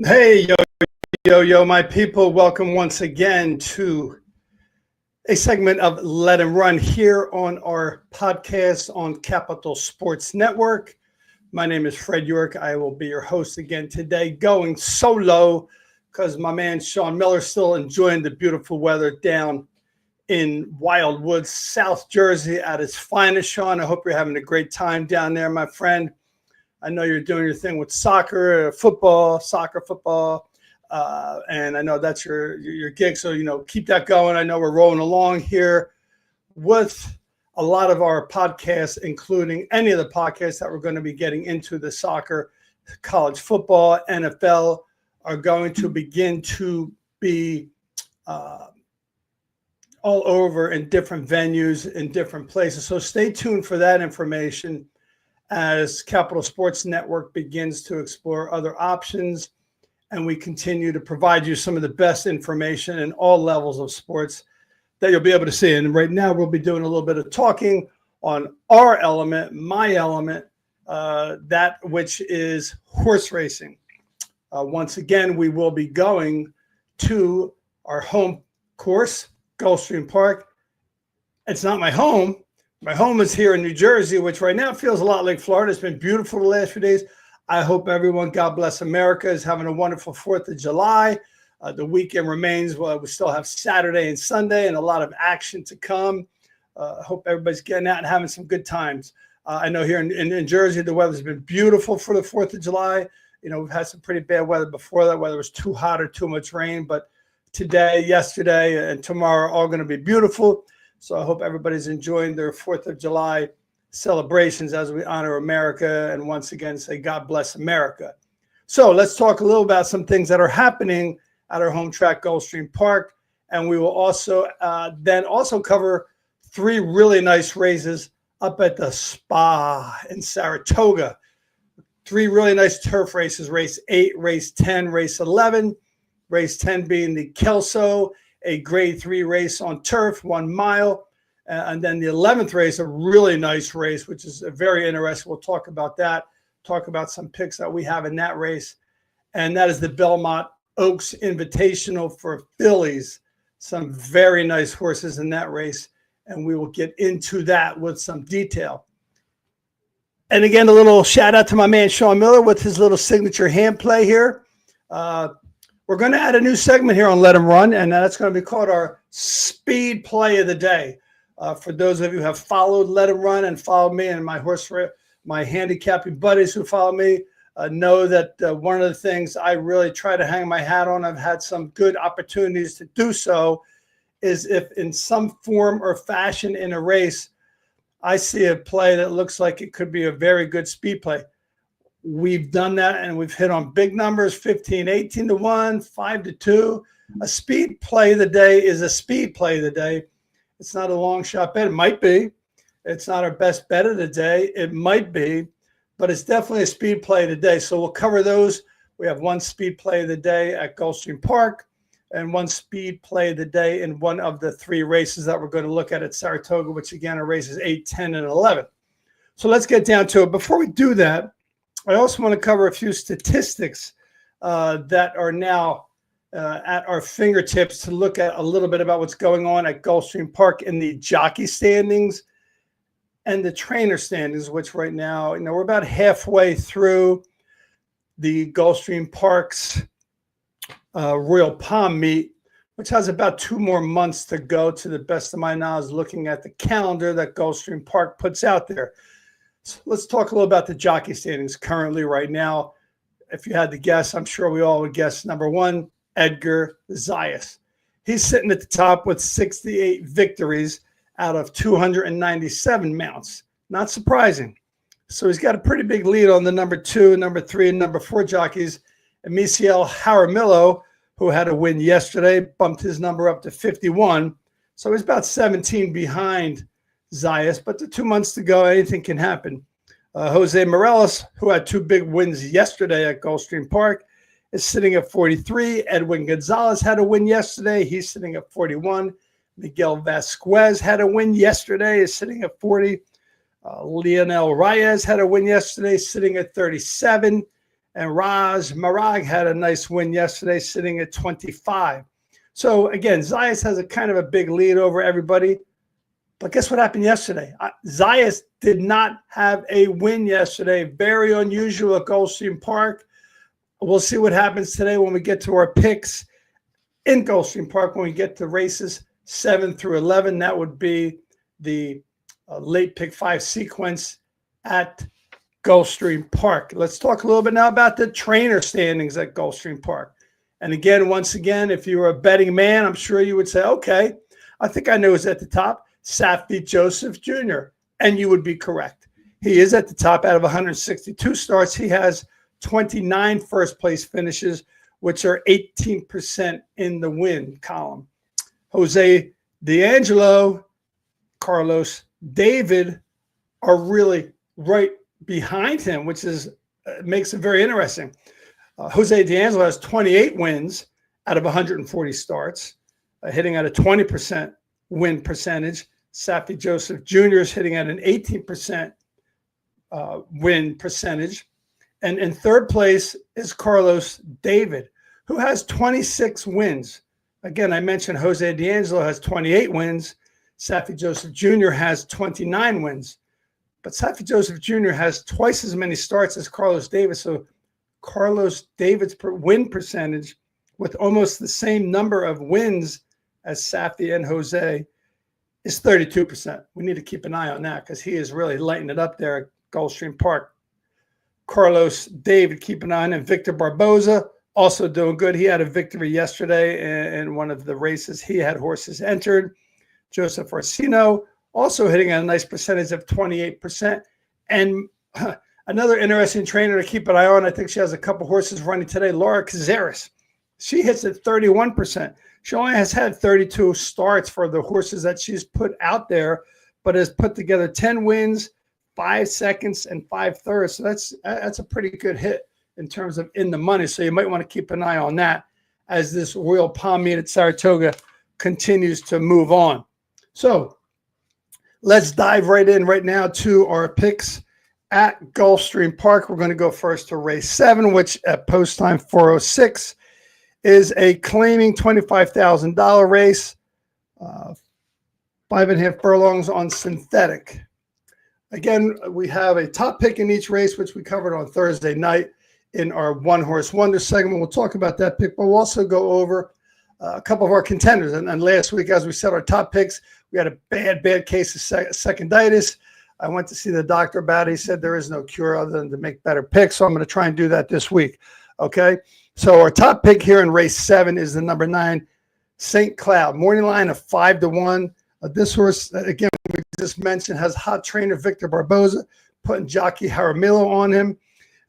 Hey, yo, my people. Welcome once again to a segment of Let 'em Run here on our podcast on Capital Sports Network. My name is Fred York. I will be your host again today, going solo because my man Sean Miller still enjoying the beautiful weather down in Wildwood, South Jersey at its finest. Sean, I hope you're having a great time down there, my friend. I know you're doing your thing with soccer, football, and I know that's your gig. So keep that going. I know we're rolling along here with a lot of our podcasts, including any of the podcasts that we're going to be getting into the soccer, college football, NFL, are going to begin to be all over in different venues, in different places. So stay tuned for that information as Capital Sports Network begins to explore other options, and we continue to provide you some of the best information in all levels of sports that you'll be able to see. And right now we'll be doing a little bit of talking on our element, my element, that which is horse racing. Once again, we will be going to our home course, Gulfstream Park. It's not my home. My home is here in New Jersey, which right now feels a lot like Florida. It's been beautiful the last few days. I hope everyone, God bless America, is having a wonderful 4th of July. The weekend remains. Well, we still have Saturday and Sunday and a lot of action to come. I hope everybody's getting out and having some good times. I know here in Jersey, the weather's been beautiful for the 4th of July. We've had some pretty bad weather before that, whether it was too hot or too much rain. But today, yesterday, and tomorrow are all going to be beautiful. So I hope everybody's enjoying their 4th of July celebrations as we honor America and once again say God bless America. So let's talk a little about some things that are happening at our home track, Gulfstream Park. And we will also then cover 3 really nice races up at the Spa in Saratoga. 3 really nice turf races, race 8, race 10, race 11. Race 10 being the Kelso, a grade 3 race on turf, 1 mile. And then the 11th race, a really nice race, which is very interesting. We'll talk about that, talk about some picks that we have in that race. And that is the Belmont Oaks Invitational for fillies. Some very nice horses in that race. And we will get into that with some detail. And again, a little shout out to my man, Sean Miller, with his little signature hand play here. We're going to add a new segment here on Let 'em Run, and that's going to be called our Speed Play of the Day. For those of you who have followed Let 'em Run and followed me and my handicapping buddies who follow me, know that one of the things I really try to hang my hat on, I've had some good opportunities to do so, is if in some form or fashion in a race, I see a play that looks like it could be a very good speed play. We've done that and we've hit on big numbers, 15, 18 to 1, 5 to 2. A speed play of the day is a speed play of the day. It's not a long shot bet. It might be. It's not our best bet of the day. It might be, but it's definitely a speed play of the day. So we'll cover those. We have 1 speed play of the day at Gulfstream Park and 1 speed play of the day in one of the 3 races that we're going to look at Saratoga, which again are races 8, 10, and 11. So let's get down to it. Before we do that, I also want to cover a few statistics that are now at our fingertips to look at a little bit about what's going on at Gulfstream Park in the jockey standings and the trainer standings, which right now, we're about halfway through the Gulfstream Park's Royal Palm meet, which has about 2 more months to go to the best of my knowledge, looking at the calendar that Gulfstream Park puts out there. So let's talk a little about the jockey standings currently right now. If you had to guess, I'm sure we all would guess number 1, Edgar Zayas. He's sitting at the top with 68 victories out of 297 mounts. Not surprising. So he's got a pretty big lead on the number 2, number 3, and number 4 jockeys. And Misael Jaramillo, who had a win yesterday, bumped his number up to 51. So he's about 17 behind Zayas, but the 2 months to go, anything can happen. Jose Morales, who had 2 big wins yesterday at Gulfstream Park, is sitting at 43. Edwin Gonzalez had a win yesterday. He's sitting at 41. Miguel Vasquez had a win yesterday, is sitting at 40. Leonel Reyes had a win yesterday, sitting at 37. And Raj Marag had a nice win yesterday, sitting at 25. So again, Zayas has a kind of a big lead over everybody. But guess what happened yesterday? Zayas did not have a win yesterday. Very unusual at Gulfstream Park. We'll see what happens today when we get to our picks in Gulfstream Park. When we get to races 7 through 11, that would be the late pick 5 sequence at Gulfstream Park. Let's talk a little bit now about the trainer standings at Gulfstream Park. And again, once again, if you were a betting man, I'm sure you would say, okay, I think I know who's at the top, Saffie Joseph Jr. And you would be correct. He is at the top out of 162 starts. He has 29 first place finishes, which are 18% in the win column. Jose D'Angelo, Carlos David are really right behind him, which is makes it very interesting. Jose D'Angelo has 28 wins out of 140 starts, hitting at a 20% win percentage. Saffie Joseph Jr. is hitting at an 18% win percentage. And in third place is Carlos David, who has 26 wins. Again, I mentioned Jose D'Angelo has 28 wins. Saffie Joseph Jr. has 29 wins. But Saffie Joseph Jr. has twice as many starts as Carlos David. So Carlos David's win percentage, with almost the same number of wins as Saffie and Jose, is 32%. We need to keep an eye on that because he is really lighting it up there at Gulfstream Park. Carlos David, keep an eye on him. Victor Barboza, also doing good. He had a victory yesterday in one of the races he had horses entered. Joseph Orsino, also hitting at a nice percentage of 28%. And another interesting trainer to keep an eye on, I think she has a couple horses running today, Laura Cazares. She hits at 31%. She only has had 32 starts for the horses that she's put out there, but has put together 10 wins, 5 seconds, and 5 thirds. So that's a pretty good hit in terms of in the money. So you might want to keep an eye on that as this Royal Palm meet at Saratoga continues to move on. So let's dive right in right now to our picks at Gulfstream Park. We're going to go first to race 7, which at post time 4:06 is a claiming $25,000 race, 5.5 furlongs on synthetic. Again, we have a top pick in each race, which we covered on Thursday night in our One Horse Wonder segment. We'll talk about that pick, but we'll also go over a couple of our contenders. And last week, as we said, our top picks, we had a bad case of seconditis. I went to see the doctor about it. He said there is no cure other than to make better picks. So I'm going to try and do that this week. Okay. So our top pick here in race 7 is the number 9, St. Cloud. Morning line of 5-1. This horse, again, we just mentioned, has hot trainer Victor Barboza putting jockey Jaramillo on him.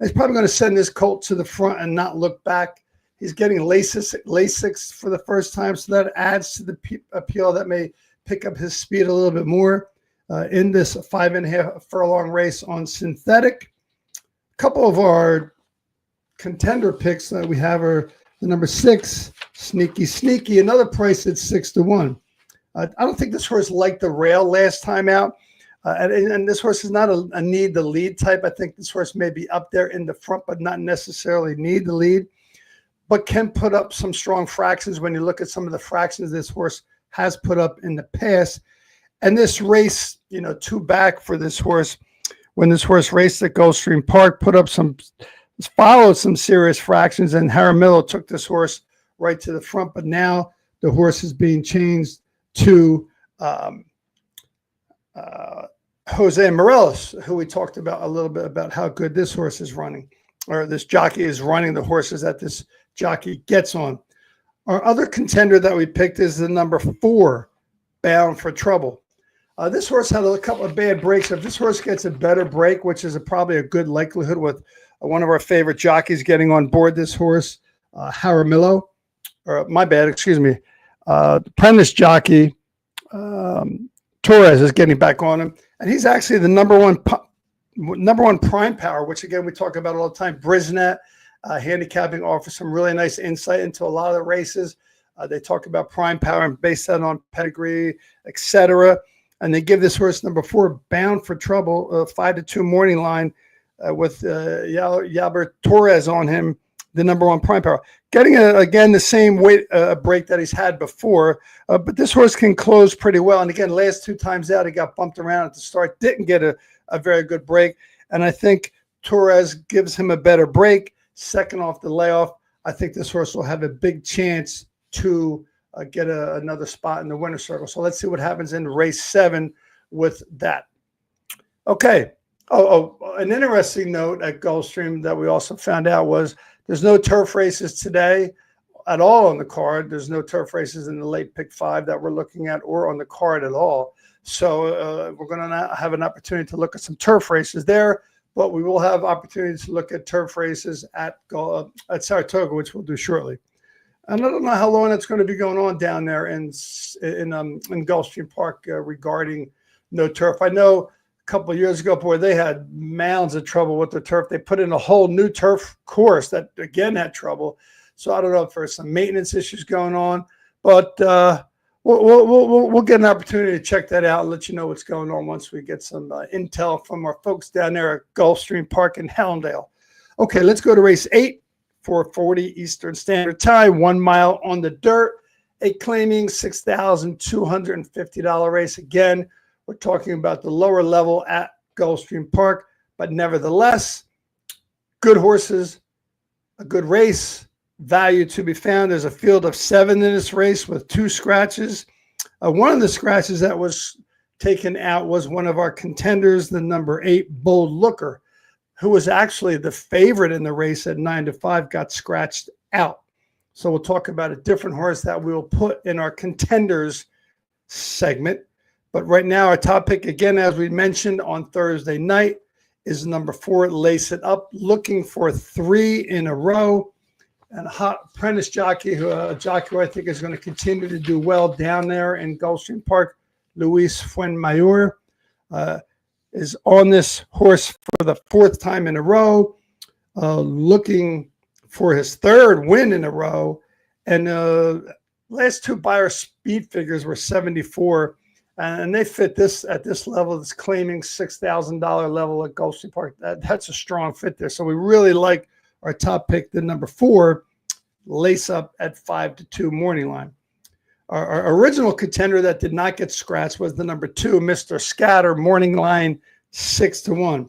He's probably going to send this colt to the front and not look back. He's getting Lasix for the first time, so that adds to the appeal. That may pick up his speed a little bit more in this 5.5 furlong race on synthetic. A couple of our contender picks that we have are the number 6, Sneaky, another price at 6-1. I don't think this horse liked the rail last time out. And this horse is not a need the lead type. I think this horse may be up there in the front, but not necessarily need the lead, but can put up some strong fractions when you look at some of the fractions this horse has put up in the past. And this race, 2 back for this horse, when this horse raced at Gulfstream Park, followed some serious fractions, and Jaramillo took this horse right to the front. But now the horse is being changed to Jose Morales, who we talked about a little bit about how good this horse is running, or this jockey is running the horses that this jockey gets on. Our other contender that we picked is the number 4, Bound for Trouble. This horse had a couple of bad breaks. If this horse gets a better break, which is probably a good likelihood with one of our favorite jockeys getting on board this horse, Jaramillo, or my bad, excuse me, Prentice jockey, Torres is getting back on him, and he's actually the number one prime power, which again we talk about all the time. Brisnet handicapping offers some really nice insight into a lot of the races. They talk about prime power and base that on pedigree, etc. And they give this horse number 4, Bound for Trouble, 5-2 morning line. with Yalber Torres on him, the number 1 prime power. Getting, again, the same weight break that he's had before, but this horse can close pretty well. And again, last 2 times out, he got bumped around at the start, didn't get a very good break. And I think Torres gives him a better break. Second off the layoff, I think this horse will have a big chance to get another spot in the winner's circle. So let's see what happens in race 7 with that. Okay. An interesting note at Gulfstream that we also found out was there's no turf races today at all on the card. There's no turf races in the late pick 5 that we're looking at or on the card at all. So we're going to have an opportunity to look at some turf races there, but we will have opportunities to look at turf races at Saratoga, which we'll do shortly. And I don't know how long it's going to be going on down there in Gulfstream Park regarding no turf. I know a couple of years ago, boy, they had mounds of trouble with the turf. They put in a whole new turf course that, again, had trouble. So I don't know if there's some maintenance issues going on, but we'll get an opportunity to check that out and let you know what's going on once we get some intel from our folks down there at Gulfstream Park in Hallandale. Okay, let's go to race 8, 4:40 Eastern Standard Time, 1 mile on the dirt, a claiming $6,250 race. Again, we're talking about the lower level at Gulfstream Park, but nevertheless, good horses, a good race, value to be found. There's a field of 7 in this race with 2 scratches. One of the scratches that was taken out was one of our contenders, the number 8 Bold Looker, who was actually the favorite in the race at 9-5, got scratched out. So we'll talk about a different horse that we will put in our contenders segment. But right now, our top pick, again, as we mentioned on Thursday night, is number 4, Lace It Up, looking for 3 in a row. And a hot apprentice jockey, who I think is going to continue to do well down there in Gulfstream Park, Luis Fuenmayor, is on this horse for the 4th time in a row, looking for his 3rd win in a row. And last 2 buyer speed figures were 74. And they fit this at this level, this claiming $6,000 level at Gulfstream Park. That's a strong fit there. So we really like our top pick, the number 4, Lace Up at 5-2 morning line. Our original contender that did not get scratched was the number 2, Mr. Scatter, morning line 6-1.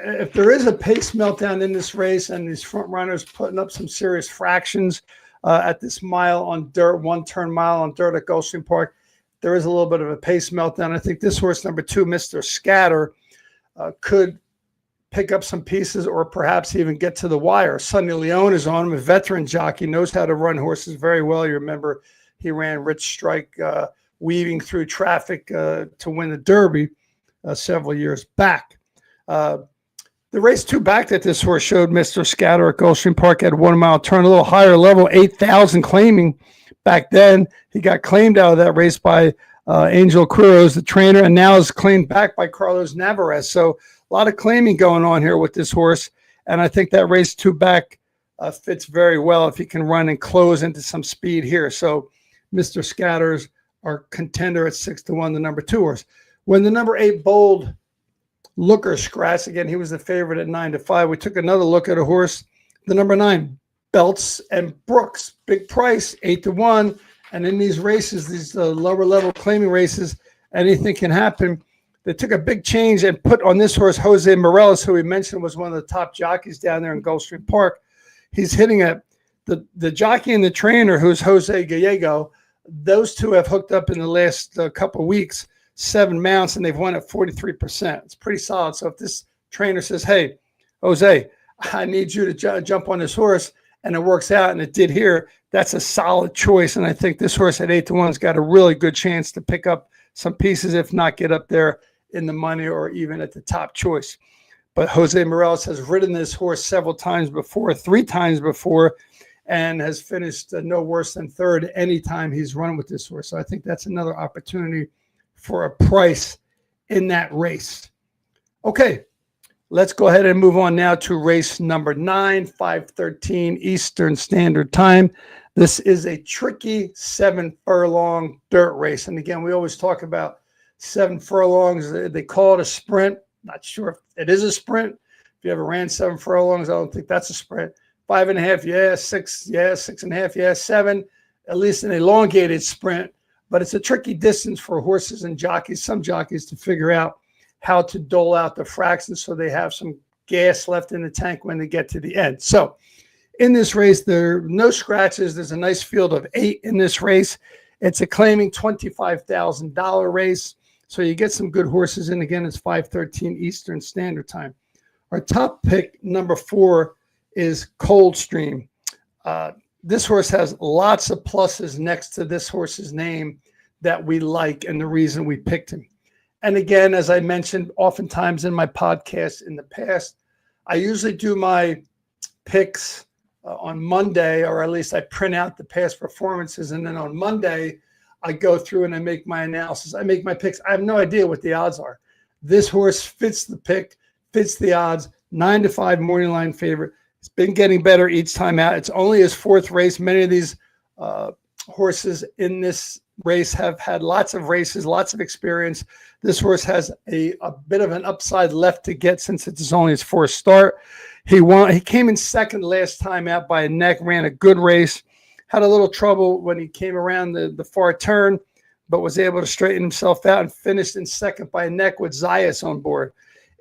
If there is a pace meltdown in this race and these front runners putting up some serious fractions at this mile on dirt, 1-turn mile on dirt at Gulfstream Park, there is a little bit of a pace meltdown. I think this horse, number 2, Mr. Scatter, could pick up some pieces or perhaps even get to the wire. Sonny Leone is on him, a veteran jockey, knows how to run horses very well. You remember he ran Rich Strike weaving through traffic to win the Derby several years back. The race 2 back that this horse showed, Mr. Scatter at Gulfstream Park, at 1 mile turn, a little higher level, 8,000 claiming back then. He got claimed out of that race by Angel Cruz, the trainer, and now is claimed back by Carlos Navarez. So a lot of claiming going on here with this horse. And I think that race 2 back fits very well if he can run and close into some speed here. So Mr. Scatters, our contender at 6-1, the number 2 horse. When the number 8 Bold Looker scratched, again, he was the favorite at 9-5. We took another look at a horse, the number 9 Belts and Brooks, big price, 8-1. And in these races, these lower level claiming races, anything can happen. They took a big change and put on this horse, Jose Morales, who we mentioned was one of the top jockeys down there in Gulfstream Park. He's hitting the jockey and the trainer, who's Jose Gallego. Those 2 have hooked up in the last couple of weeks, 7 mounts, and they've won at 43%. It's pretty solid. So if this trainer says, hey, Jose, I need you to jump on this horse, and it works out, and it did here, that's a solid choice. And I think this horse at 8-1 has got a really good chance to pick up some pieces, if not get up there in the money or even at the top choice. But Jose Morales has ridden this horse several times before, 3 times before, and has finished no worse than 3rd any time he's run with this horse. So I think that's another opportunity for a price in that race. Okay, let's go ahead and move on now to race number 9, 5:13 Eastern Standard Time. This is a tricky 7 furlong dirt race. And again, we always talk about 7 furlongs. They call it a sprint. Not sure if it is a sprint. If you ever ran 7 furlongs, I don't think that's a sprint. 5.5, yeah. 6, yeah. 6.5, yeah. 7, at least an elongated sprint. But it's a tricky distance for horses and jockeys, some jockeys, to figure out how to dole out the fractions so they have some gas left in the tank when they get to the end. So in this race, there are no scratches. There's a nice field of 8 in this race. It's a claiming $25,000 race. So you get some good horses in. Again, it's 5:13 Eastern Standard Time. Our top pick, number 4, is Coldstream. This horse has lots of pluses next to this horse's name that we like and the reason we picked him. And again, as I mentioned, oftentimes in my podcast in the past, I usually do my picks on Monday, or at least I print out the past performances. And then on Monday, I go through and I make my analysis. I make my picks. I have no idea what the odds are. This horse fits the pick, fits the odds, 9-5 morning line favorite. It's been getting better each time out. It's only his 4th race. Many of these horses in this race have had lots of races, lots of experience. This horse has a bit of an upside left to get since it's only his 4th start. He came in second last time out by a neck, ran a good race, had a little trouble when he came around the far turn, but was able to straighten himself out and finished in second by a neck with Zayas on board.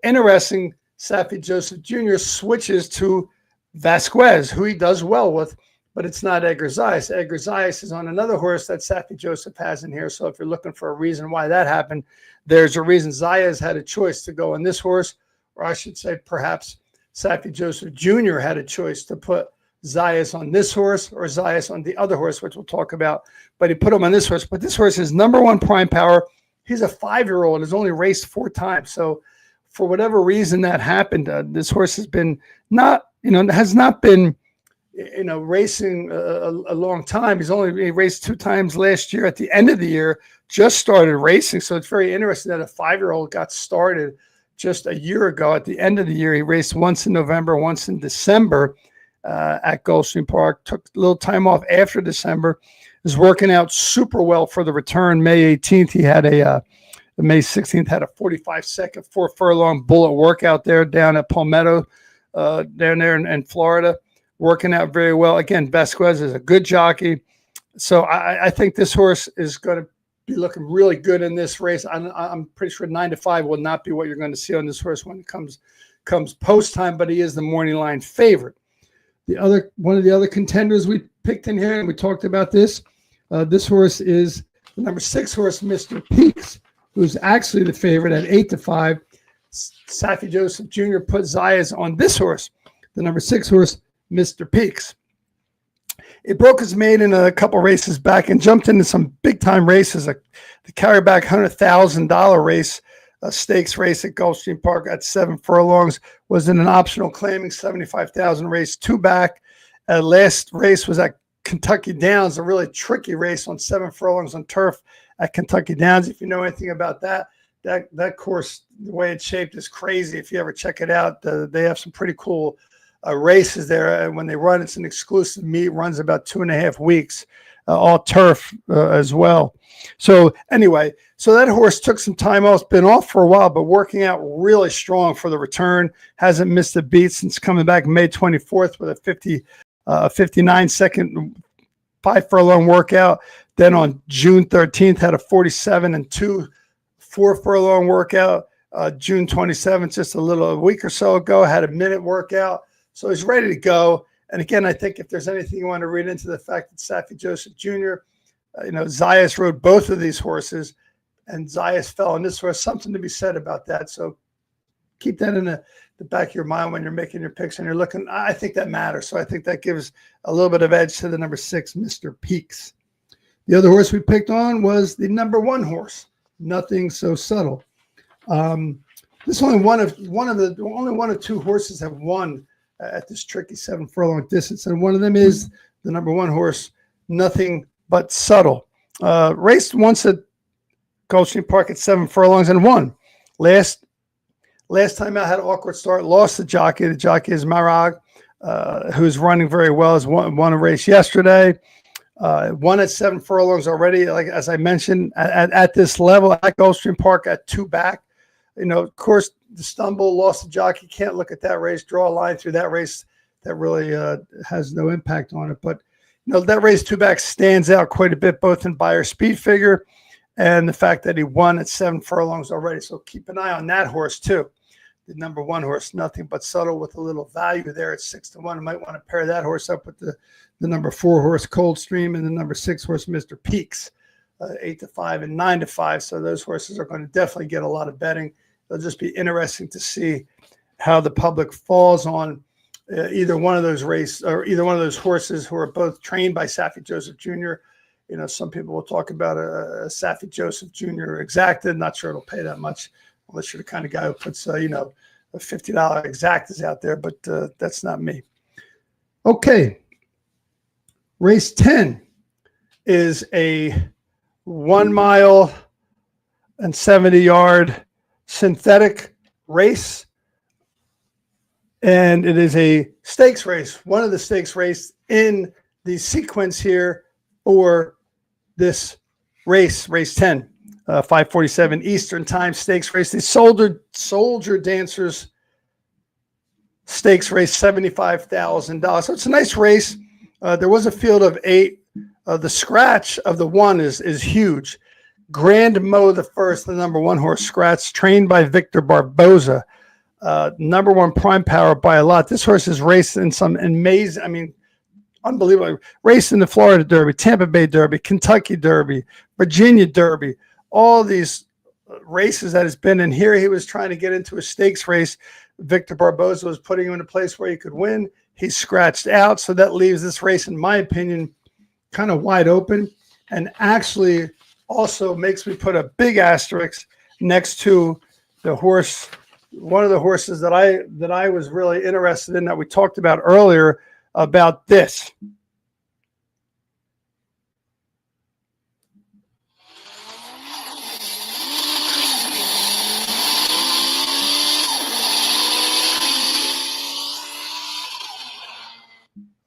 Interesting, Saffie Joseph Jr. switches to Vasquez, who he does well with, but it's not Edgar Zayas. Edgar Zayas is on another horse that Saffie Joseph has in here. So if you're looking for a reason why that happened, there's a reason. Zayas had a choice to go on this horse, or I should say perhaps Saffie Joseph Jr. had a choice to put Zayas on this horse or Zayas on the other horse, which we'll talk about. But he put him on this horse. But this horse is number 1 prime power. He's a 5-year-old, has only raced 4 times. So for whatever reason that happened, this horse has been has not been racing a long time. He raced 2 times last year at the end of the year, just started racing. So it's very interesting that a 5-year-old got started just a year ago at the end of the year. He raced once in November, once in December at Gulfstream Park, took a little time off after December, is working out super well for the return. May 18th, he had May 16th had a 45-second 4 furlong bullet workout there down at Palmetto, down there in Florida, working out very well. Again, Vasquez is a good jockey. So I think this horse is going to be looking really good in this race. I'm pretty sure 9-5 will not be what you're going to see on this horse when it comes post time, but he is the morning line favorite. One of the other contenders we picked in here, and we talked about this. This horse is the number 6 horse, Mr. Peaks, who's actually the favorite at 8-5. Saffie Joseph Jr. put Zayas on this horse, the number 6 horse, Mr. Peaks. It broke his maiden in a couple races back and jumped into some big-time races. The carryback $100,000 race, a stakes race at Gulfstream Park at 7 furlongs, was in an optional claiming $75,000 race 2 back. Last race was at Kentucky Downs, a really tricky race on 7 furlongs on turf at Kentucky Downs. If you know anything about that course, the way it's shaped is crazy. If you ever check it out, they have some pretty cool races there. When they run, it's an exclusive meet, runs about 2.5 weeks, all turf as well. So anyway, so that horse took some time off, been off for a while, but working out really strong for the return. Hasn't missed a beat since coming back May 24th with a 59-second 5 furlong workout. Then on June 13th, had a 47 and 2 4 furlong workout. June 27th, just a week or so ago, had a minute workout. So he's ready to go. And again, I think if there's anything you want to read into the fact that Saffie Joseph Jr., Zayas rode both of these horses, and Zayas fell on this horse. Something to be said about that. So keep that in the back of your mind when you're making your picks and you're looking. I think that matters. So I think that gives a little bit of edge to the number 6, Mr. Peaks. The other horse we picked on was the number 1 horse, Nothing So Subtle. This only one of 2 horses have won at this tricky 7 furlong distance, and one of them is the number 1 horse, Nothing But Subtle. Raced once at Gulfstream Park at 7 furlongs and won. Last time out had an awkward start, lost the jockey. The jockey is Marag, who's running very well. Has won a race yesterday. Won at 7 furlongs already. Like as I mentioned, at this level at Gulfstream Park at 2 back. Of course, the stumble, lost the jockey, can't look at that race, draw a line through that race. That really has no impact on it. But, that race 2 back stands out quite a bit, both in Beyer speed figure and the fact that he won at 7 furlongs already. So keep an eye on that horse too. The number 1 horse, Nothing But Subtle, with a little value there at 6-1. You might want to pair that horse up with the number 4 horse, Coldstream, and the number 6 horse, Mr. Peaks, 8-5 and 9-5. So those horses are going to definitely get a lot of betting. It'll just be interesting to see how the public falls on either one of those races or either one of those horses who are both trained by Saffie Joseph Jr. Some people will talk about a Saffie Joseph Jr. exacted. Not sure it'll pay that much unless you're the kind of guy who puts, a $50 exactas out there, but that's not me. Okay. Race 10 is a 1 mile and 70-yard synthetic race. And it is a stakes race, one of the stakes race in the sequence here for this race, race 10, 5:47 Eastern Time stakes race. The Soldier Dancers stakes race, $75,000. So it's a nice race. There was a field of 8. The scratch of the 1 is huge. Grand Mo the First, the number 1 horse scratch, trained by Victor Barboza. Number 1 prime power by a lot. This horse has raced in some amazing, unbelievable. Raced in the Florida Derby, Tampa Bay Derby, Kentucky Derby, Virginia Derby, all these races that has been in here. He was trying to get into a stakes race. Victor Barboza was putting him in a place where he could win. He scratched out. So that leaves this race, in my opinion, kind of wide open, and actually also makes me put a big asterisk next to the horse. One of the horses that I was really interested in that we talked about earlier about this.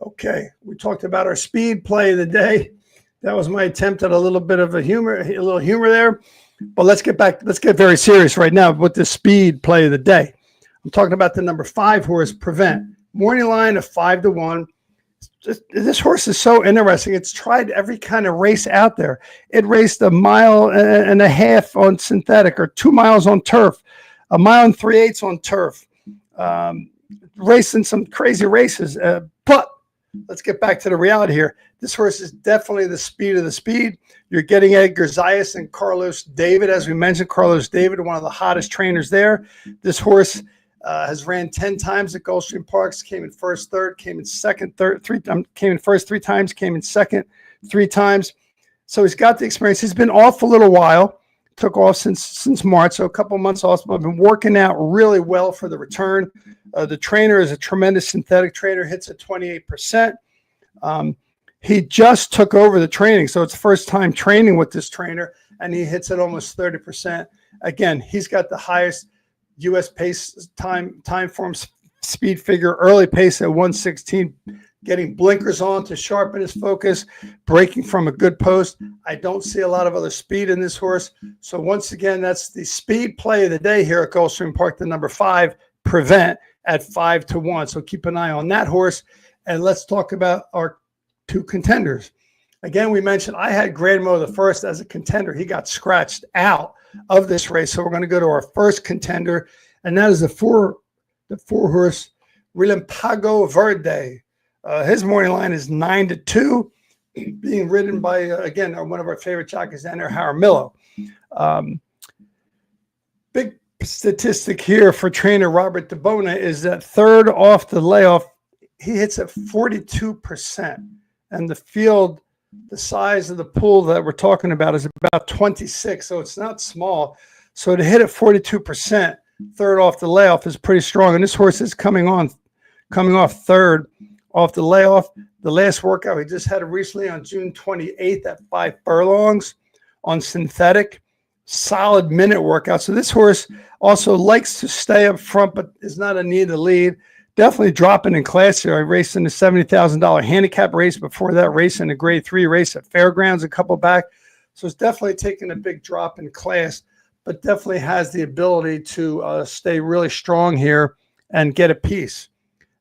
Okay, we talked about our speed play of the day. That was my attempt at a little bit of a little humor there. But let's get very serious right now with the speed play of the day. I'm talking about the number 5 horse, Prevent. Morning line of 5-1. This horse is so interesting. It's tried every kind of race out there. It raced 1.5 miles on synthetic, or 2 miles on turf, 1 3/8 miles on turf. Racing some crazy races. But let's get back to the reality here. This horse is definitely the speed of the speed. You're getting Edgar Zayas and Carlos David. As we mentioned, Carlos David, one of the hottest trainers there. This horse has ran 10 times at Gulfstream Parks, came in first, third, came in second, third, came in first 3 times, came in second 3 times. So he's got the experience. He's been off a little while, took off since March, so a couple months off. I've been working out really well for the return. The trainer is a tremendous synthetic trainer, hits at 28%. He just took over the training, so it's first time training with this trainer, and he hits at almost 30%. Again, he's got the highest U.S. pace time form speed figure, early pace at 1:16, getting blinkers on to sharpen his focus, breaking from a good post. I don't see a lot of other speed in this horse. So once again, that's the speed play of the day here at Gulfstream Park, the number 5, Prevent, at 5-1. So keep an eye on that horse. And let's talk about our 2 contenders. Again, we mentioned I had Grand Mo the First as a contender. He got scratched out of this race. So we're going to go to our first contender, and that is the 4 horse Relampago Verde. His morning line is 9-2, being ridden by, again, one of our favorite jockeys, Enter Jaramillo. Big statistic here for trainer Robert DeBona is that third off the layoff, he hits at 42%. And the field, the size of the pool that we're talking about is about 26, so it's not small. So to hit at 42%, third off the layoff is pretty strong. And this horse is coming off third off the layoff. The last workout he just had recently on June 28th at 5 furlongs on synthetic. Solid minute workout. So this horse also likes to stay up front, but is not a need to lead. Definitely dropping in class here. I raced in a $70,000 handicap race before that, race in a grade 3 race at Fairgrounds a couple back. So it's definitely taking a big drop in class. but definitely has the ability to stay really strong here and get a piece.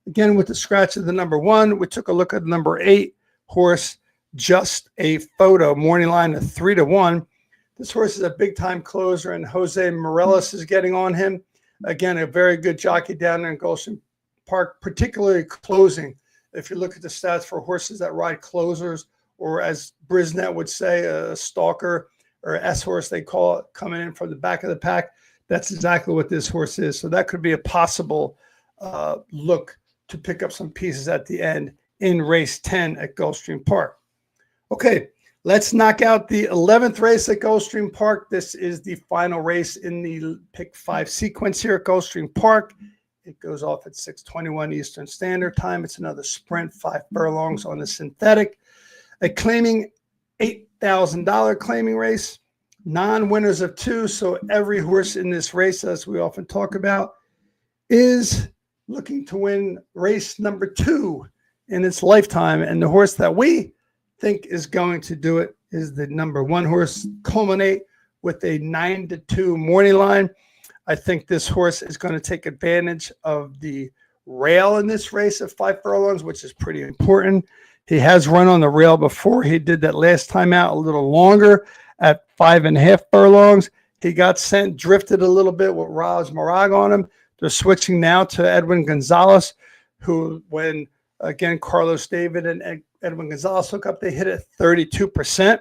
Again, with the scratch of the number 1, we took a look at the number 8 horse, Just a Photo, morning line of 3-1. This horse is a big-time closer, and Jose Morales is getting on him. Again, a very good jockey down there in Gulfstream Park, particularly closing. If you look at the stats for horses that ride closers, or as Brisnet would say, a stalker or S-horse, they call it, coming in from the back of the pack, that's exactly what this horse is. So that could be a possible look to pick up some pieces at the end in race 10 at Gulfstream Park. Okay, let's knock out the 11th race at Gulfstream Park. This is the final race in the pick 5 sequence here at Gulfstream Park. It goes off at 6:21 Eastern Standard Time. It's another sprint, 5 furlongs on the synthetic. A claiming $8,000 claiming race, non-winners of 2. So every horse in this race, as we often talk about, is looking to win race number 2 in its lifetime. And the horse that we think is going to do it is the number 1 horse, Culminate, with a 9-2 morning line. I think this horse is going to take advantage of the rail in this race of 5 furlongs, which is pretty important. He has run on the rail before. He did that last time out a little longer at 5.5 furlongs. He got sent, drifted a little bit with Raz Marag on him. They're switching now to Edwin Gonzalez, who, when, again, Carlos David and Edwin Gonzalez hook up, they hit at 32%.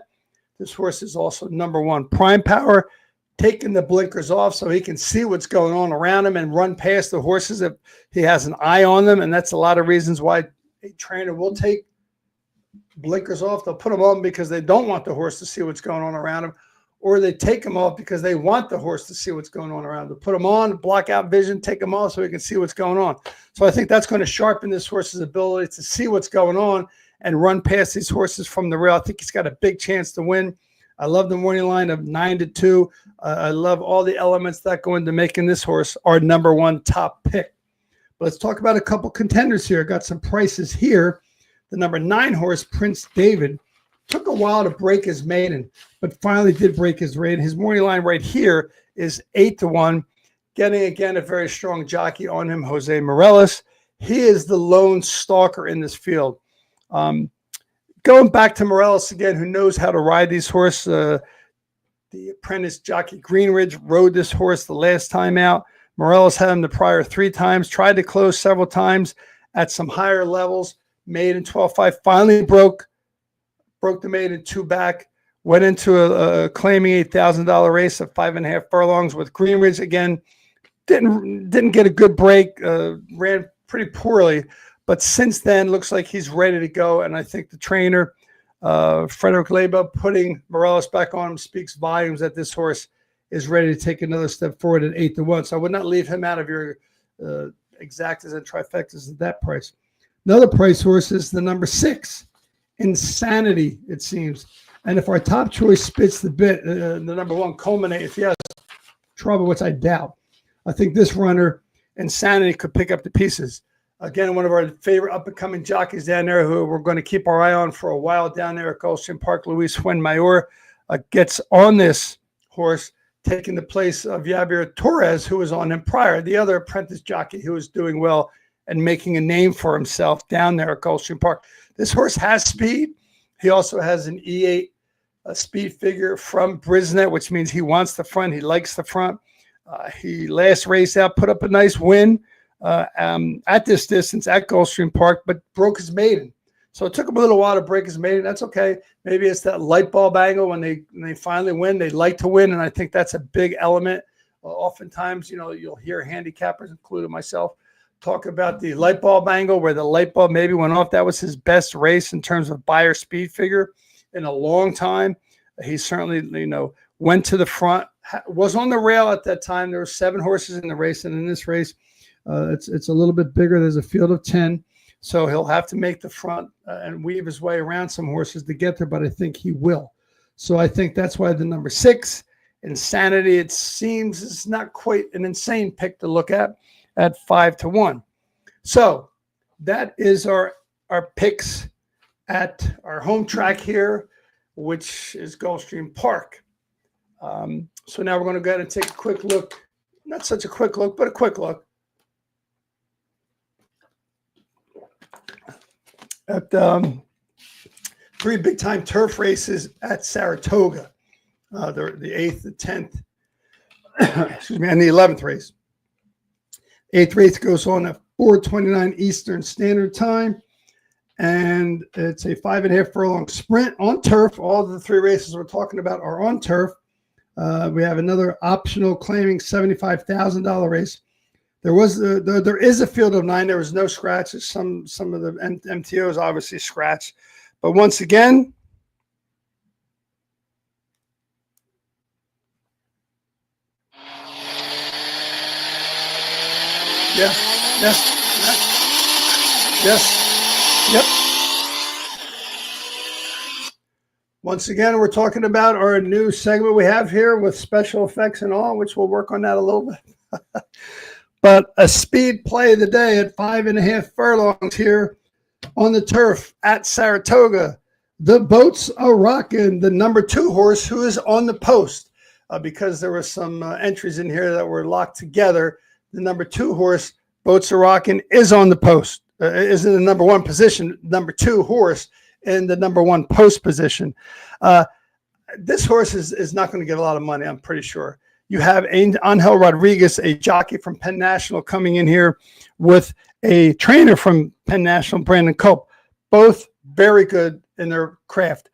This horse is also number 1 Prime Power, taking the blinkers off so he can see what's going on around him and run past the horses if he has an eye on them. And that's a lot of reasons why a trainer will take blinkers off. They'll put them on because they don't want the horse to see what's going on around him, or they take them off because they want the horse to see what's going on around him. Put them on, block out vision, take them off so he can see what's going on. So I think that's going to sharpen this horse's ability to see what's going on and run past these horses from the rail. I think he's got a big chance to win. I love the morning line of 9-2. I love all the elements that go into making this horse our number 1 top pick. But let's talk about a couple contenders here. I got some prices here. The number 9 horse, Prince David, took a while to break his maiden, but finally did break his maiden. His morning line right here is 8-1, getting, again, a very strong jockey on him, Jose Morales. He is the lone stalker in this field. Going back to Morales again, who knows how to ride these horses. The apprentice jockey Greenridge rode this horse the last time out. Morales had him the prior 3 times, tried to close several times at some higher levels, made in 12.5, finally broke the maiden 2 back, went into a claiming $8,000 race of 5.5 furlongs with Greenridge. Again, didn't get a good break, ran pretty poorly. But since then, looks like he's ready to go. And I think the trainer, Frederick Leba, putting Morales back on him speaks volumes that this horse is ready to take another step forward at 8-1. So I would not leave him out of your exactas and trifectas at that price. Another price horse is the number 6, Insanity, it seems. And if our top choice spits the bit, the number 1, Culminate, if he has trouble, which I doubt, I think this runner, Insanity, could pick up the pieces. Again, one of our favorite up-and-coming jockeys down there who we're going to keep our eye on for a while down there at Gulfstream Park, Luis Fuenmayor, gets on this horse, taking the place of Javier Torres, who was on him prior, the other apprentice jockey who was doing well and making a name for himself down there at Gulfstream Park. This horse has speed. He also has an E8 speed figure from Brisnet, which means he wants the front. He likes the front. He last race out put up a nice win at this distance at Gulfstream Park, but broke his maiden. So it took him a little while to break his maiden. That's okay. Maybe it's that light bulb angle when they finally win. They like to win, and I think that's a big element. Oftentimes, you'll hear handicappers, including myself, talk about the light bulb angle where the light bulb maybe went off. That was his best race in terms of buyer speed figure in a long time. He certainly, went to the front, was on the rail at that time. There were 7 horses in the race, and in this race, it's a little bit bigger. There's a field of 10, so he'll have to make the front and weave his way around some horses to get there, but I think he will. So I think that's why the number 6, Insanity, it seems is not quite an insane pick to look at 5-1. So that is our picks at our home track here, which is Gulfstream Park. So now we're going to go ahead and take a quick look, not such a quick look, but a quick look at 3 big-time turf races at Saratoga. The 8th, the 10th, excuse me, and the 11th race. 8th race goes on at 4:29 Eastern Standard Time, and it's a 5.5 furlong sprint on turf. All the 3 races we're talking about are on turf. We have another optional claiming $75,000 race. There is a field of 9. There was no scratches. Some of the MTOs obviously scratched, but once again, yes, yep. Once again, we're talking about our new segment we have here with special effects and all, which we'll work on that a little bit. But a speed play of the day at 5.5 furlongs here on the turf at Saratoga. The Boats Are Rockin', the number 2 horse who is on the post, because there were some entries in here that were locked together. The number 2 horse, Boats Are Rockin', is on the post, is in the number 1 position. Number 2 horse in the number 1 post position. This horse is not going to get a lot of money, I'm pretty sure. You have Angel Rodriguez, a jockey from Penn National, coming in here with a trainer from Penn National, Brandon Culp. Both very good in their craft.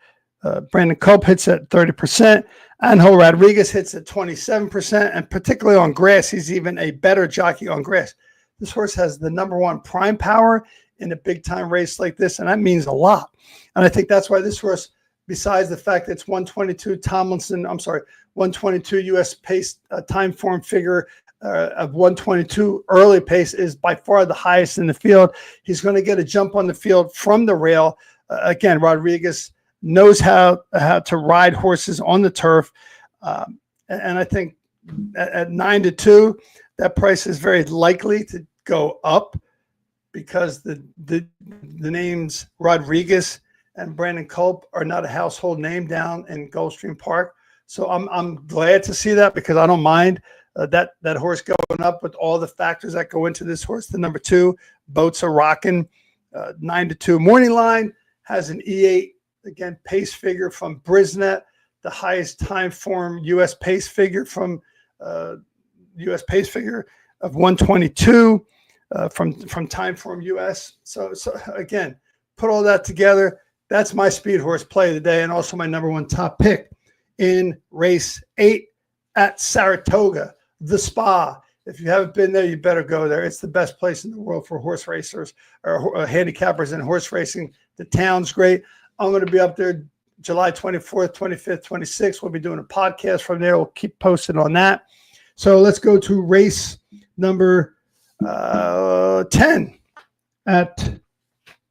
Brandon Culp hits at 30%. Angel Rodriguez hits at 27%. And particularly on grass, he's even a better jockey on grass. This horse has the number 1 prime power in a big-time race like this, and that means a lot. And I think that's why this horse, besides the fact that it's 122 U.S. pace time form figure of 122 early pace, is by far the highest in the field. He's going to get a jump on the field from the rail. Again, Rodriguez knows how to ride horses on the turf. And I think at 9-2, that price is very likely to go up, because the names Rodriguez and Brandon Culp are not a household name down in Gulfstream Park. So I'm glad to see that, because I don't mind that horse going up with all the factors that go into this horse. The number 2, Boats Are Rockin', 9-2 morning line, has an E8, again, pace figure from Brisnet, the highest time form U.S. pace figure from U.S. pace figure of 122 from time form U.S. So again, put all that together. That's my speed horse play of the day, and also my number 1 top pick in race 8 at Saratoga, the Spa. If you haven't been there, you better go there. It's the best place in the world for horse racers or handicappers in horse racing. The town's great. I'm going to be up there July 24th, 25th, 26th. We'll be doing a podcast from there. We'll keep posted on that. So let's go to race number 10 at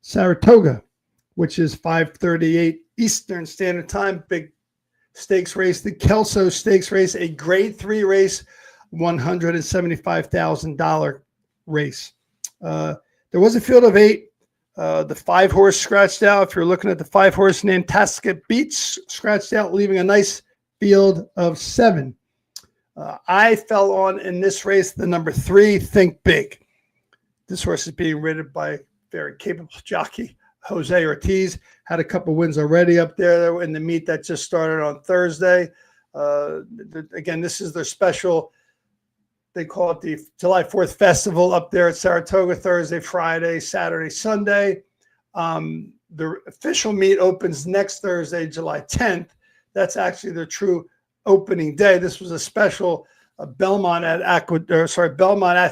Saratoga, which is 5:38 Eastern Standard Time. Big stakes race, the Kelso Stakes race, a grade 3 race, $175,000 race. There was a field of 8. The 5 horse scratched out. If you're looking at the 5 horse, Nantasket Beach scratched out, leaving a nice field of 7. I fell on, in this race, the number 3, Think Big. This horse is being ridden by a very capable jockey, Jose Ortiz. Had a couple wins already up there in the meet that just started on Thursday. Again, this is their special, they call it the July 4th Festival up there at Saratoga, Thursday, Friday, Saturday, Sunday. The official meet opens next Thursday, July 10th. That's actually their true opening day. This was a special Belmont at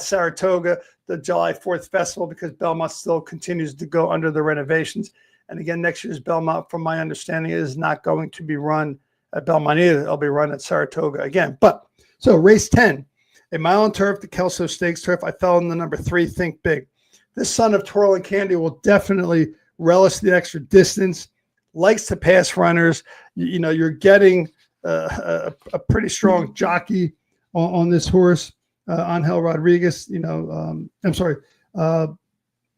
Saratoga, the July 4th Festival, because Belmont still continues to go under the renovations. And again, next year's Belmont, from my understanding, is not going to be run at Belmont either. It'll be run at Saratoga again. But so race 10, a mile on turf, the Kelso Stakes turf. I fell in the number 3, Think Big. This son of Twirl and Candy will definitely relish the extra distance, likes to pass runners. You know, you're getting a pretty strong jockey on this horse, Angel Rodriguez.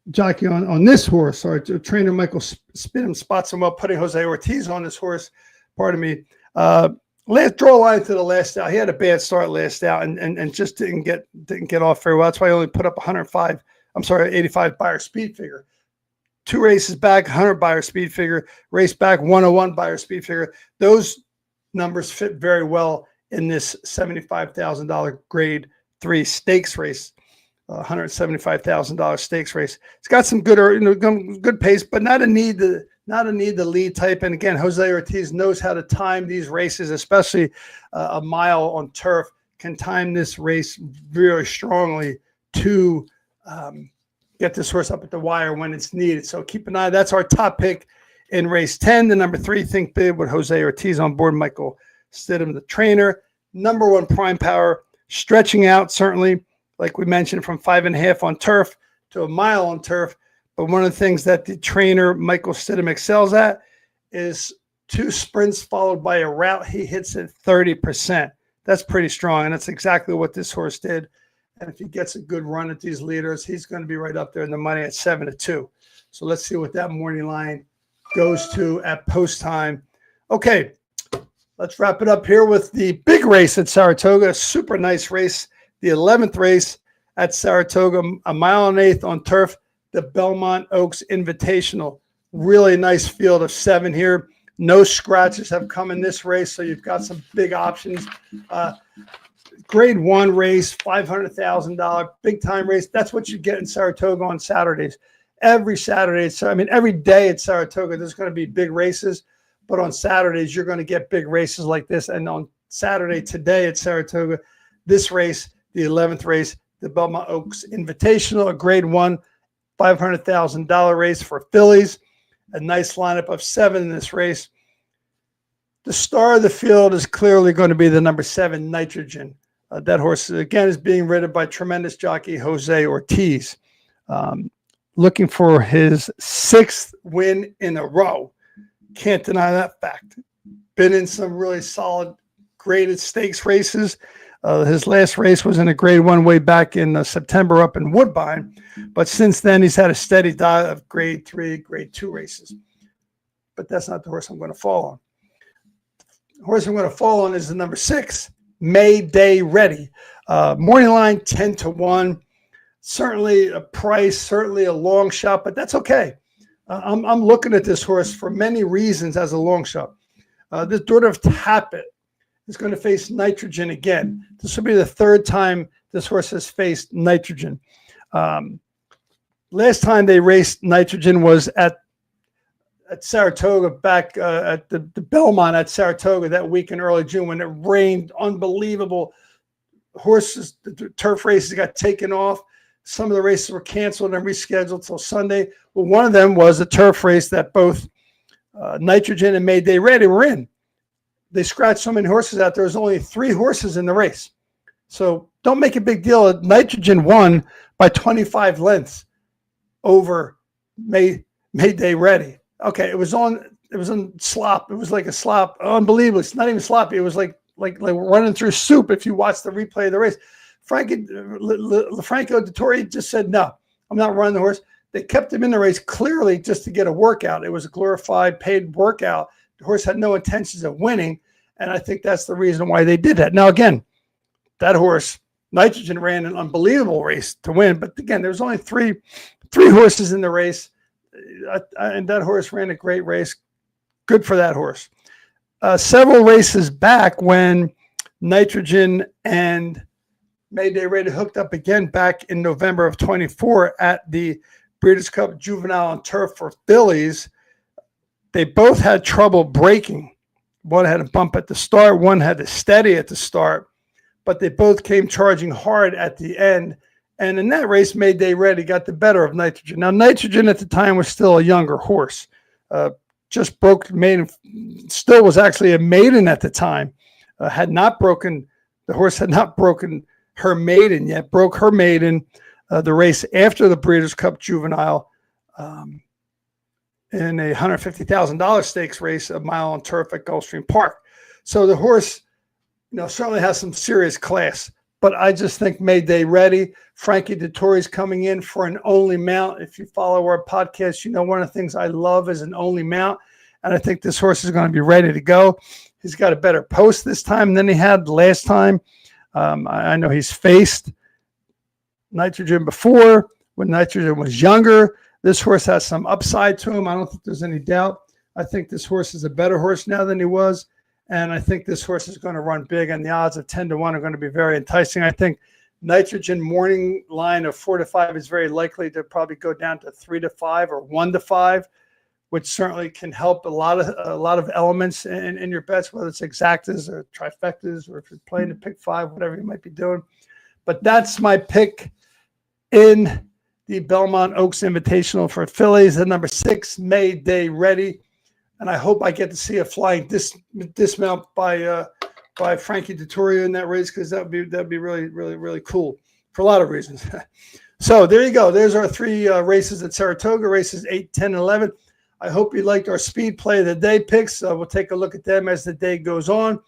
Jockey on this horse. Sorry, trainer Michael Spinham spots him up, putting Jose Ortiz on this horse. Pardon me. Let's draw a line to the last out. He had a bad start last out and just didn't get off very well. That's why I only put up 85 Beyer speed figure. 2 races back, 100 Beyer speed figure. Race back, 101 Beyer speed figure. Those numbers fit very well in this $75,000 grade 3 stakes race. $175,000 stakes race. It's got some good, good pace, but not a need to lead type. And again, Jose Ortiz knows how to time these races, especially a mile on turf. Can time this race very strongly to get this horse up at the wire when it's needed. So keep an eye. That's our top pick in race 10. The number 3, Think Big, with Jose Ortiz on board. Michael Stidham, the trainer. Number 1, Prime Power, stretching out certainly, like we mentioned, from 5.5 on turf to a mile on turf. But one of the things that the trainer, Michael Stidham, excels at is 2 sprints followed by a route. He hits at 30%. That's pretty strong, and that's exactly what this horse did. And if he gets a good run at these leaders, he's going to be right up there in the money at 7-2. So let's see what that morning line goes to at post time. Okay, let's wrap it up here with the big race at Saratoga. A super nice race. The 11th race at Saratoga, a mile and 1/8 on turf, the Belmont Oaks Invitational. Really nice field of 7 here. No scratches have come in this race, so you've got some big options. Grade 1 race, $500,000, big time race. That's what you get in Saratoga on Saturdays. Every Saturday, every day at Saratoga, there's going to be big races, but on Saturdays, you're going to get big races like this. And on Saturday today at Saratoga, this race, the 11th race, the Belmont Oaks Invitational, a grade 1, $500,000 race for fillies. A nice lineup of 7 in this race. The star of the field is clearly going to be the number 7, Nitrogen. That horse, again, is being ridden by tremendous jockey Jose Ortiz. Looking for his 6th win in a row. Can't deny that fact. Been in some really solid graded stakes races. His last race was in a grade 1 way back in September up in Woodbine. But since then, he's had a steady diet of grade 3, grade 2 races. But that's not the horse I'm going to fall on. The horse I'm going to fall on is the number 6, Mayday Ready. Morning line 10-1. Certainly a price, certainly a long shot, but that's okay. I'm looking at this horse for many reasons as a long shot. The daughter of Tappet is going to face Nitrogen again. This will be the 3rd time this horse has faced Nitrogen. Last time they raced Nitrogen was at Saratoga, back at the Belmont at Saratoga that week in early June when it rained. Unbelievable. Horses, the turf races got taken off. Some of the races were canceled and rescheduled till Sunday. Well, one of them was a turf race that both Nitrogen and Mayday Ready were in. They scratched so many horses out. There was only 3 horses in the race. So don't make a big deal. Nitrogen won by 25 lengths over Mayday Ready. Okay, it was on slop. It was like a slop. Unbelievable. It's not even sloppy. It was like running through soup if you watch the replay of the race. Franco Dettori just said, no, I'm not running the horse. They kept him in the race clearly just to get a workout. It was a glorified paid workout. The horse had no intentions of winning, and I think that's the reason why they did that. Now, again, that horse, Nitrogen, ran an unbelievable race to win, but again, there was only three horses in the race, and that horse ran a great race. Good for that horse. Several races back when Nitrogen and Mayday Ready hooked up again back in November of 24 at the Breeders' Cup Juvenile on Turf for fillies, they both had trouble breaking. One had a bump at the start, one had to steady at the start, but they both came charging hard at the end. And in that race, Mayday Ready got the better of Nitrogen. Now, Nitrogen at the time was still a younger horse. Just broke maiden, still was actually a maiden at the time. The horse had not broken her maiden yet, broke her maiden the race after the Breeders' Cup Juvenile in a $150,000 stakes race, a mile on turf at Gulfstream Park. So the horse, certainly has some serious class, but I just think Mayday Ready. Frankie Dettori's coming in for an only mount. If you follow our podcast, one of the things I love is an only mount. and I think this horse is going to be ready to go. He's got a better post this time than he had last time. I know he's faced Nitrogen before when Nitrogen was younger. This horse has some upside to him. I don't think there's any doubt. I think this horse is a better horse now than he was. And I think this horse is going to run big, and the odds of 10-1 are going to be very enticing. I think Nitrogen morning line of 4-5 is very likely to probably go down to 3-5 or 1-5, which certainly can help a lot of elements in your bets, whether it's exactas or trifectas, or if you're playing to pick 5, whatever you might be doing. But that's my pick in the Belmont Oaks Invitational for fillies, the number 6 May Day Ready. And I hope I get to see a flying dismount by Frankie Dettorio in that race, because that'd be really, really, really cool for a lot of reasons. So there you go. There's our 3 races at Saratoga, races 8, 10, and 11. I hope you liked our speed play of the day picks. We'll take a look at them as the day goes on.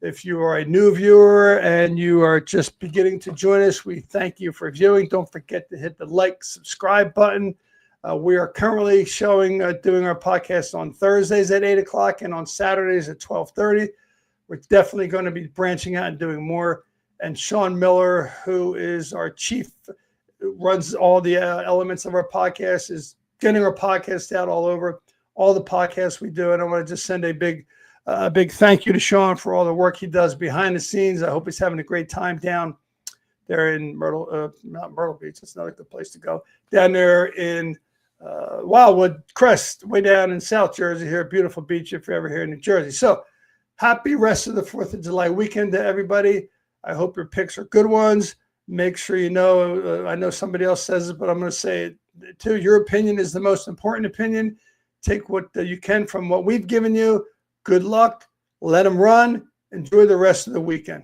If you are a new viewer and you are just beginning to join us, we thank you for viewing. Don't forget to hit the like, subscribe button. We are currently doing our podcast on Thursdays at 8 o'clock and on Saturdays at 12:30. We're definitely going to be branching out and doing more. And Sean Miller, who is our chief, runs all the elements of our podcast, is getting our podcast out all over all the podcasts we do. And I want to just send a big thank you to Sean for all the work he does behind the scenes. I hope he's having a great time down there in not Myrtle Beach. It's not like the place to go. Down there in Wildwood Crest, way down in South Jersey here, beautiful beach if you're ever here in New Jersey. So happy rest of the 4th of July weekend to everybody. I hope your picks are good ones. Make sure you know, I know somebody else says it, but I'm going to say it too. Your opinion is the most important opinion. Take what you can from what we've given you. Good luck. Let them run. Enjoy the rest of the weekend.